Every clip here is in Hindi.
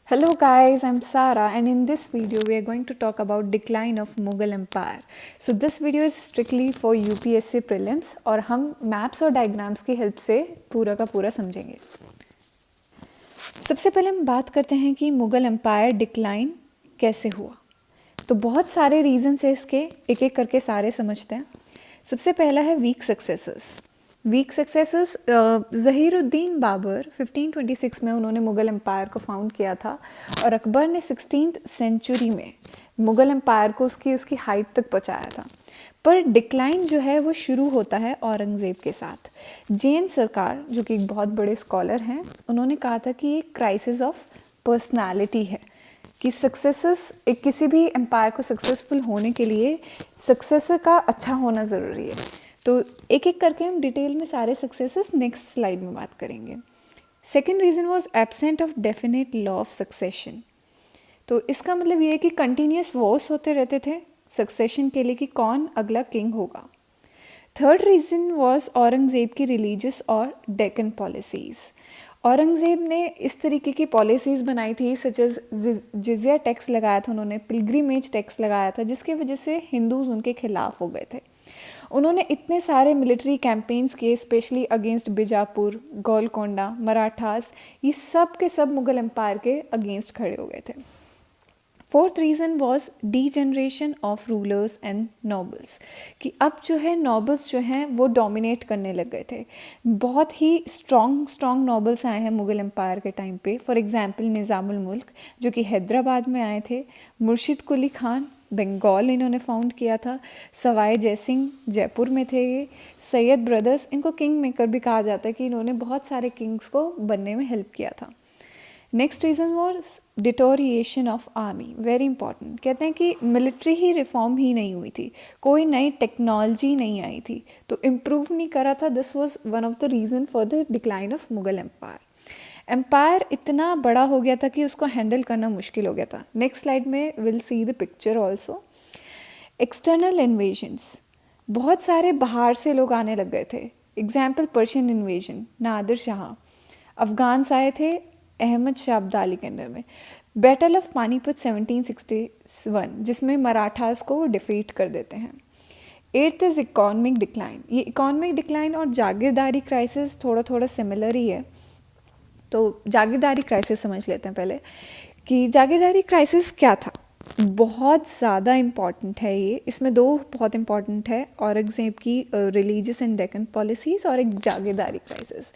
Hello guys, I'm Sara and in this video we are going to talk about decline of Mughal Empire. So this video is strictly for UPSC prelims और हम मैप्स और डायग्राम्स की हेल्प से पूरा का पूरा समझेंगे। सबसे पहले हम बात करते हैं कि मुग़ल एम्पायर डिक्लाइन कैसे हुआ। तो बहुत सारे रीजंस है इसके, एक एक करके सारे समझते हैं। सबसे पहला है weak successors. Weak successors Zahiruddin Babur 1526 में उन्होंने मुग़ल एम्पायर को फाउंड किया था और अकबर ने 16th सेंचुरी में मुग़ल एम्पायर को उसकी हाइट तक पहुंचाया था। पर डिक्लाइन जो है वो शुरू होता है औरंगज़ेब के साथ। जैन सरकार, जो कि एक बहुत बड़े स्कॉलर हैं, उन्होंने कहा था कि ये क्राइसिस ऑफ पर्सनालिटी है कि सक्सेसर्स एक किसी भी एम्पायर को सक्सेसफुल होने के लिए सक्सेसर का अच्छा होना ज़रूरी है। तो एक एक करके हम डिटेल में सारे सक्सेसेस नेक्स्ट स्लाइड में बात करेंगे। Second reason was absent of definite law of succession. तो इसका मतलब ये है कि कंटिन्यूस वॉर्स होते रहते थे सक्सेशन के लिए कि कौन अगला किंग होगा। थर्ड रीज़न वॉज औरंगज़ेब की रिलीजियस और डेक्कन पॉलिसीज़। औरंगज़ेब ने इस तरीके की पॉलिसीज़ बनाई थी सच एज जिजिया टैक्स लगाया था उन्होंने, पिलग्रिमेज टैक्स लगाया था, जिसकी वजह से हिंदूज़ उनके खिलाफ हो गए थे। उन्होंने इतने सारे मिलिट्री कैंपेन्स किए स्पेशली अगेंस्ट बीजापुर, गोलकोंडा, मराठास, ये सब के सब मुग़ल एम्पायर के अगेंस्ट खड़े हो गए थे। Fourth reason was degeneration of rulers and nobles कि अब जो है नॉबल्स जो हैं वो डोमिनेट करने लग गए थे। बहुत ही स्ट्रॉन्ग नॉबल्स आए हैं मुग़ल एम्पायर के टाइम पे। फॉर एग्जांपल निज़ामुल मुल्क जो कि हैदराबाद में आए थे, मुर्शिद कुली खान बंगाल इन्होंने फाउंड किया था, सवाई जयसिंह जयपुर में थे, ये सैयद ब्रदर्स, इनको किंग मेकर भी कहा जाता है कि इन्होंने बहुत सारे किंग्स को बनने में हेल्प किया था। Next reason was deterioration of army, very important. कहते हैं कि मिलिट्री ही रिफॉर्म ही नहीं हुई थी, कोई नई टेक्नोलॉजी नहीं आई थी, तो इम्प्रूव नहीं करा था। This was one of the reason for the decline of Mughal empire. Empire इतना बड़ा हो गया था कि उसको हैंडल करना मुश्किल हो गया था। नेक्स्ट स्लाइड में will see the picture also. External invasions, बहुत सारे बाहर से लोग आने लग गए थे। Example Persian invasion, Nadir Shah, Afghans आए थे अहमद शाह अब्दाली के अंडर में। बैटल ऑफ पानीपत 1761 जिसमें मराठास को वो डिफीट कर देते हैं। Eighth is economic decline. ये इकोनॉमिक डिक्लाइन और जागीरदारी क्राइसिस थोड़ा थोड़ा सिमिलर ही है। तो जागीरदारी क्राइसिस समझ लेते हैं पहले कि जागीरदारी क्राइसिस क्या था। बहुत ज़्यादा इम्पॉर्टेंट है ये। इसमें दो बहुत इम्पॉर्टेंट है, औरंगज़ेब की रिलीजियस एंड डेक्कन पॉलिसीज़ और एक जागीरदारी क्राइसिस।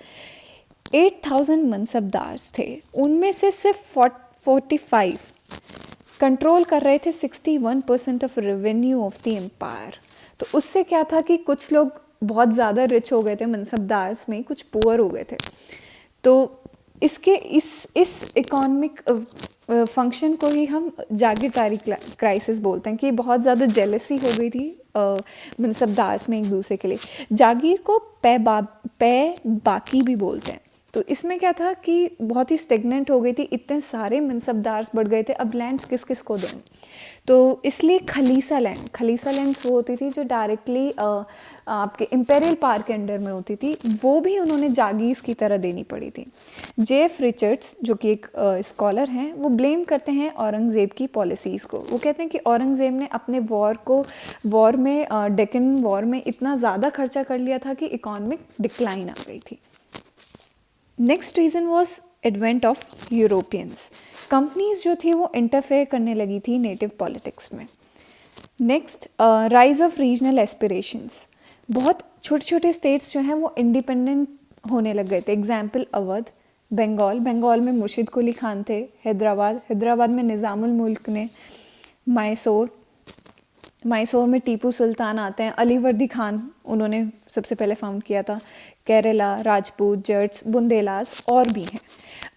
8000 मनसबदार्स थे, उनमें से सिर्फ 45 कंट्रोल कर रहे थे 61% of revenue of the empire. तो उससे क्या था कि कुछ लोग बहुत ज़्यादा रिच हो गए थे मनसबदार्स में, कुछ पुअर हो गए थे। तो इसके इस इकोनॉमिक फंक्शन को ही हम जागीरदारी क्राइसिस बोलते हैं कि बहुत ज़्यादा जेलसी हो गई थी मनसबदार्स में एक दूसरे के लिए। जागीर को पे बाकी भी बोलते हैं। तो इसमें क्या था कि बहुत ही स्टेगनेंट हो गई थी, इतने सारे मनसबदार्स बढ़ गए थे, अब लैंड्स किस किस को दें। तो इसलिए खलीसा लैंड वो होती थी जो डायरेक्टली आपके इम्पेरियल पावर के अंडर में होती थी, वो भी उन्होंने जागीर्स की तरह देनी पड़ी थी। जेएफ रिचर्ड्स जो कि एक स्कॉलर हैं, वो ब्लेम करते हैं औरंगज़ेब की पॉलिसीज़ को। वो कहते हैं कि औरंगज़ेब ने अपने वॉर में डेक्कन वॉर में इतना ज़्यादा खर्चा कर लिया था कि इकोनॉमिक डिक्लाइन आ गई थी। Next reason was advent of Europeans. Companies जो थी वो इंटरफेयर करने लगी थी नेटिव पॉलिटिक्स में। Next rise of regional aspirations, बहुत छोटे छोटे स्टेट्स जो हैं वो इंडिपेंडेंट होने लग गए थे। एग्जाम्पल अवध, बंगाल में मुर्शिद कुली खान थे। हैदराबाद में निज़ामुल मुल्क ने। मैसूर में टीपू सुल्तान आते हैं। अलीवर्दी खान उन्होंने सबसे पहले फाउंड किया था। केरला, राजपूत, जट्स, बुंदेलास और भी हैं।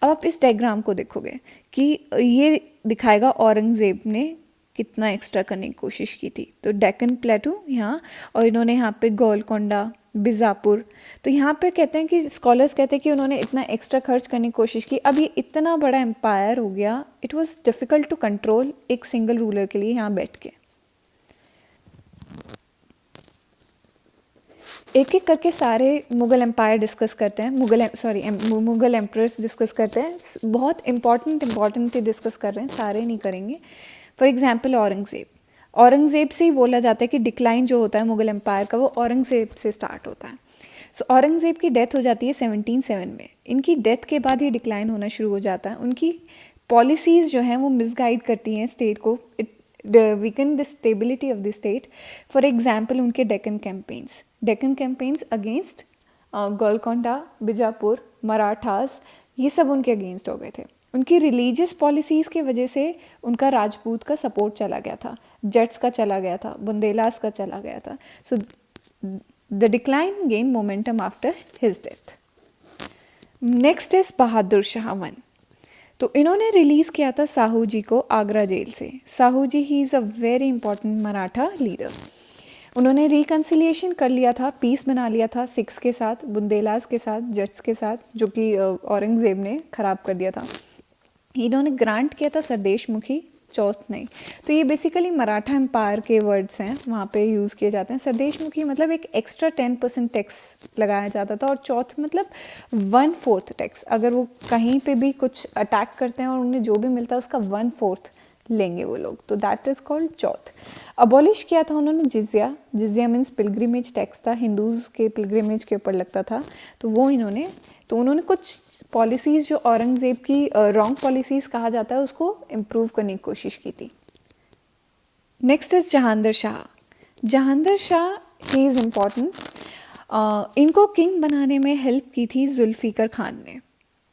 अब आप इस डायग्राम को देखोगे कि ये दिखाएगा औरंगज़ेब ने कितना एक्स्ट्रा करने की कोशिश की थी। तो डेक्कन प्लेटू यहाँ, और इन्होंने यहाँ पे गोलकोंडा, बीजापुर। तो यहाँ पे कहते हैं कि स्कॉलर्स कहते हैं कि उन्होंने इतना एक्स्ट्रा खर्च करने की कोशिश की। अब ये इतना बड़ा एम्पायर हो गया, it was difficult to control एक सिंगल रूलर के लिए यहाँ बैठ के। एक एक करके सारे मुग़ल एम्पायर डिस्कस करते हैं, मुग़ल एम्परर्स डिस्कस करते हैं। बहुत इंपॉर्टेंट डिस्कस कर रहे हैं, सारे नहीं करेंगे। फॉर एग्जांपल औरंगज़ेब से ही बोला जाता है कि डिक्लाइन जो होता है मुग़ल एम्पायर का वो औरंगज़ेब से स्टार्ट होता है। सो औरंगज़ेब की डेथ हो जाती है 1707 में। इनकी डेथ के बाद ही डिक्लाइन होना शुरू हो जाता है। उनकी पॉलिसीज़ जो हैं वो मिसगाइड करती हैं स्टेट को, it weaken the stability of the state. For example उनके डेक्कन कैंपेन्स अगेंस्ट गोलकोंडा, बीजापुर, मराठास, ये सब उनके अगेंस्ट हो गए थे। उनकी रिलीजियस पॉलिसीज़ की वजह से उनका राजपूत का सपोर्ट चला गया था, जट्स का चला गया था, बुंदेलास का चला गया था। So the decline gain momentum after his death. Next is Bahadur Shah 1। तो इन्होंने रिलीज़ किया था साहू जी को आगरा जेल से। Sahu ji he is a very important Maratha leader. उन्होंने रिकन्सिलिएशन कर लिया था, पीस बना लिया था सिख्स के साथ, बुंदेलास के साथ, जट्स के साथ, जो कि औरंगज़ेब ने ख़राब कर दिया था। इन्होंने ग्रांट किया था सरदेशमुखी चौथ नहीं। तो ये बेसिकली मराठा एम्पायर के वर्ड्स हैं, वहाँ पे यूज़ किए जाते हैं। सरदेशमुखी मतलब एक एक्स्ट्रा 10% टैक्स लगाया जाता था, और चौथ मतलब 1/4 टैक्स। अगर वो कहीं पे भी कुछ अटैक करते हैं और उन्हें जो भी मिलता है उसका 1/4 लेंगे वो लोग, तो that is called Chauth. Abolish किया था उन्होंने जिजिया मीन्स पिलग्रिमेज टैक्स था, हिंदूज़ के पिलग्रिमेज के ऊपर लगता था, तो वो उन्होंने कुछ पॉलिसीज़ जो औरंगज़ेब की रॉन्ग पॉलिसीज़ कहा जाता है उसको इम्प्रूव करने की कोशिश की थी। Next is Jahangir Shah he is important. इनको किंग बनाने में हेल्प की थी जुल्फ़िकार खान ने,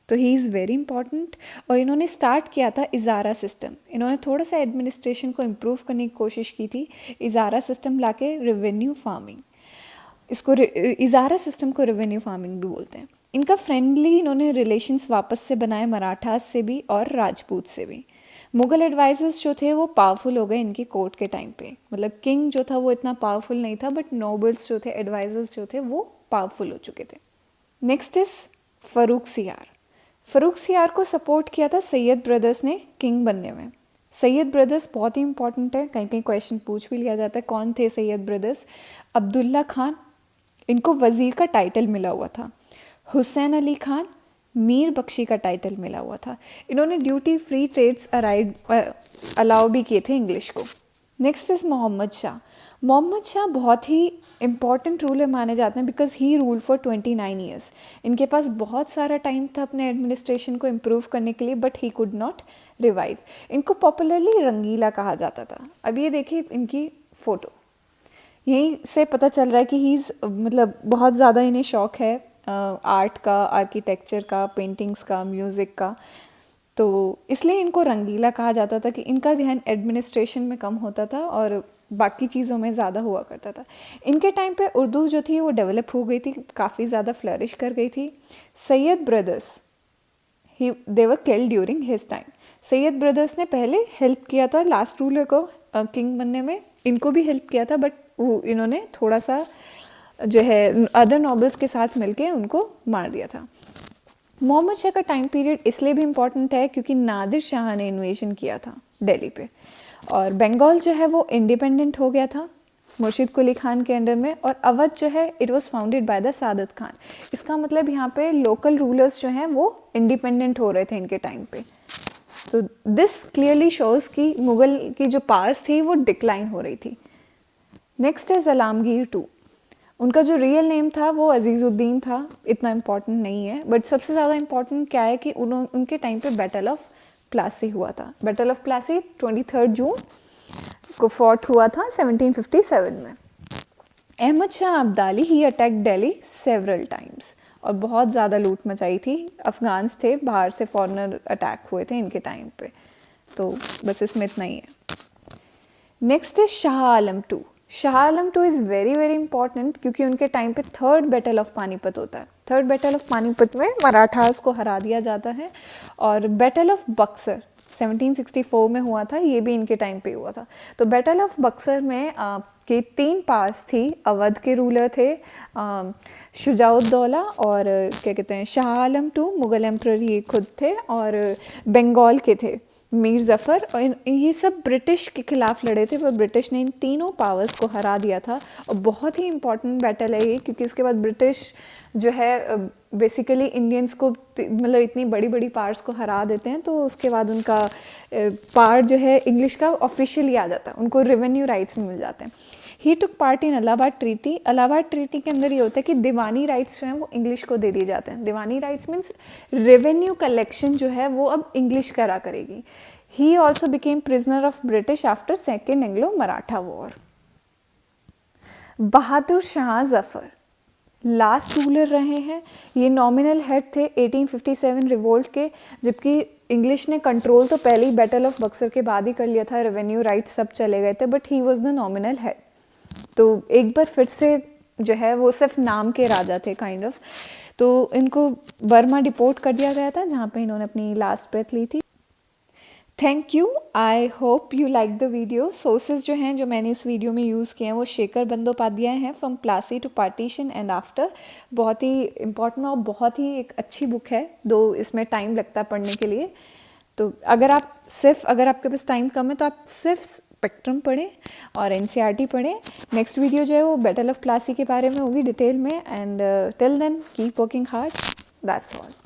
तो ही इज़ वेरी इंपॉर्टेंट। और इन्होंने स्टार्ट किया था इजारा सिस्टम। इन्होंने थोड़ा सा एडमिनिस्ट्रेशन को इम्प्रूव करने की कोशिश की थी, इजारा सिस्टम लाके रेवेन्यू फार्मिंग, इसको इजारा सिस्टम को रेवेन्यू फार्मिंग भी बोलते हैं। इनका फ्रेंडली इन्होंने रिलेशंस वापस से बनाए मराठास से भी और राजपूत से भी। मुग़ल एडवाइजर्स जो थे वो पावरफुल हो गए इनकी कोर्ट के टाइम पे। मतलब किंग जो था वो इतना पावरफुल नहीं था, बट नोबल्स जो थे, एडवाइजर्स जो थे, वो पावरफुल हो चुके थे। नेक्स्ट इज़ फ़ारूक सियार को सपोर्ट किया था सैयद ब्रदर्स ने किंग बनने में। सैयद ब्रदर्स बहुत ही इंपॉर्टेंट है, कहीं कहीं क्वेश्चन पूछ भी लिया जाता है कौन थे सैयद ब्रदर्स। अब्दुल्ला खान, इनको वज़ीर का टाइटल मिला हुआ था। हुसैन अली खान, मीर बख्शी का टाइटल मिला हुआ था। इन्होंने ड्यूटी फ्री ट्रेड्स अलाउ भी किए थे इंग्लिश को। नेक्स्ट इज़ मोहम्मद शाह बहुत ही इम्पॉर्टेंट रूलर माने जाते हैं, because he rule for 29 years. इनके पास बहुत सारा टाइम था अपने एडमिनिस्ट्रेशन को इम्प्रूव करने के लिए, but he could not revive. इनको पॉपुलरली रंगीला कहा जाता था। अब ये देखिए इनकी फ़ोटो, यहीं से पता चल रहा है कि ही मतलब बहुत ज़्यादा इन्हें शौक़ है आर्ट का, आर्किटेक्चर का, पेंटिंग्स का, म्यूज़िक का, तो इसलिए इनको रंगीला कहा जाता था कि इनका ध्यान एडमिनिस्ट्रेशन में कम होता था और बाकी चीज़ों में ज़्यादा हुआ करता था। इनके टाइम पे उर्दू जो थी वो डेवलप हो गई थी, काफ़ी ज़्यादा फ्लरिश कर गई थी। Syed brothers they were killed during his time. Syed brothers ने पहले हेल्प किया था लास्ट रूलर को किंग बनने में, इनको भी हेल्प किया था, बट इन्होंने थोड़ा सा जो है अदर नॉबल्स के साथ मिलके उनको मार दिया था। मोहम्मद शाह का टाइम पीरियड इसलिए भी इम्पॉर्टेंट है क्योंकि नादिर शाह ने इन्वेजन किया था दिल्ली पे, और बंगाल जो है वो इंडिपेंडेंट हो गया था मुर्शिद कुली खान के अंडर में, और अवध जो है it was founded by the Saadat Khan. इसका मतलब यहाँ पे लोकल रूलर्स जो हैं वो इंडिपेंडेंट हो रहे थे इनके टाइम पे। तो दिस क्लियरली शोज़ कि मुग़ल की जो पास थी वो डिक्लाइन हो रही थी। Next is Alamgir 2। उनका जो रियल नेम था वो अजीज़ुद्दीन था, इतना इम्पॉर्टेंट नहीं है, बट सबसे ज़्यादा इम्पॉर्टेंट क्या है कि उनके टाइम पे बैटल ऑफ प्लासी हुआ था। बैटल ऑफ प्लासी 23 जून को फॉट हुआ था 1757 में। अहमद शाह अब्दाली ही अटैक दिल्ली सेवरल टाइम्स, और बहुत ज़्यादा लूट मचाई थी। अफ़गान्स थे, बाहर से फॉरेनर अटैक हुए थे इनके टाइम पे, तो बस इसमें इतना ही है। Next is Shah Alam 2। Shah Alam 2 is very very important क्योंकि उनके टाइम पे थर्ड बैटल ऑफ पानीपत होता है। थर्ड बैटल ऑफ पानीपत में मराठास को हरा दिया जाता है, और बैटल ऑफ बक्सर 1764 में हुआ था, ये भी इनके टाइम पे हुआ था। तो बैटल ऑफ बक्सर में के 3 पास थी। अवध के रूलर थे शुजाउद्दौला, और क्या कहते हैं शाह आलम 2 मुग़ल एम्परर ये खुद थे, और बंगाल के थे मीर ज़फ़र, और ये सब ब्रिटिश के ख़िलाफ़ लड़े थे, पर ब्रिटिश ने इन तीनों पावर्स को हरा दिया था। और बहुत ही इम्पॉर्टेंट बैटल है ये, क्योंकि इसके बाद ब्रिटिश जो है बेसिकली इंडियंस को मतलब इतनी बड़ी बड़ी पावर्स को हरा देते हैं, तो उसके बाद उनका पावर जो है इंग्लिश का ऑफिशियली आ जाता है, उनको रेवेन्यू राइट्स मिल जाते हैं। He took part in Allahabad treaty. Allahabad treaty के अंदर ये होता है कि दीवानी राइट्स जो हैं वो इंग्लिश को दे दिए जाते हैं। दीवानी राइट्स मीन्स रेवेन्यू कलेक्शन जो है वो अब इंग्लिश करा करेगी। He also became prisoner of British after second Anglo Maratha war. Bahadur Shah Zafar last ruler रहे हैं। ये नॉमिनल हेड थे 1857 रिवोल्ट के, जबकि इंग्लिश ने कंट्रोल तो पहले ही बैटल ऑफ बक्सर के बाद ही कर लिया था, रेवेन्यू राइट्स सब चले गए थे, but he was the nominal head. तो एक बार फिर से जो है वो सिर्फ नाम के राजा थे काइंड ऑफ। तो इनको बर्मा डिपोर्ट कर दिया गया था, जहाँ पे इन्होंने अपनी लास्ट ब्रेथ ली थी। Thank you, I hope you like the video. Sources जो हैं जो मैंने इस वीडियो में यूज़ किए हैं वो शेखर बंदोपाध्याय हैं, from Plassey to partition and after. बहुत ही इम्पॉर्टेंट और बहुत ही एक अच्छी बुक है, दो इसमें टाइम लगता है पढ़ने के लिए। तो अगर आपके पास टाइम कम है तो आप सिर्फ स्पेक्ट्रम पढ़ें और एनसीईआरटी पढ़ें। नेक्स्ट वीडियो जो है वो बैटल ऑफ प्लासी के बारे में होगी डिटेल में। And till then keep working hard, that's all.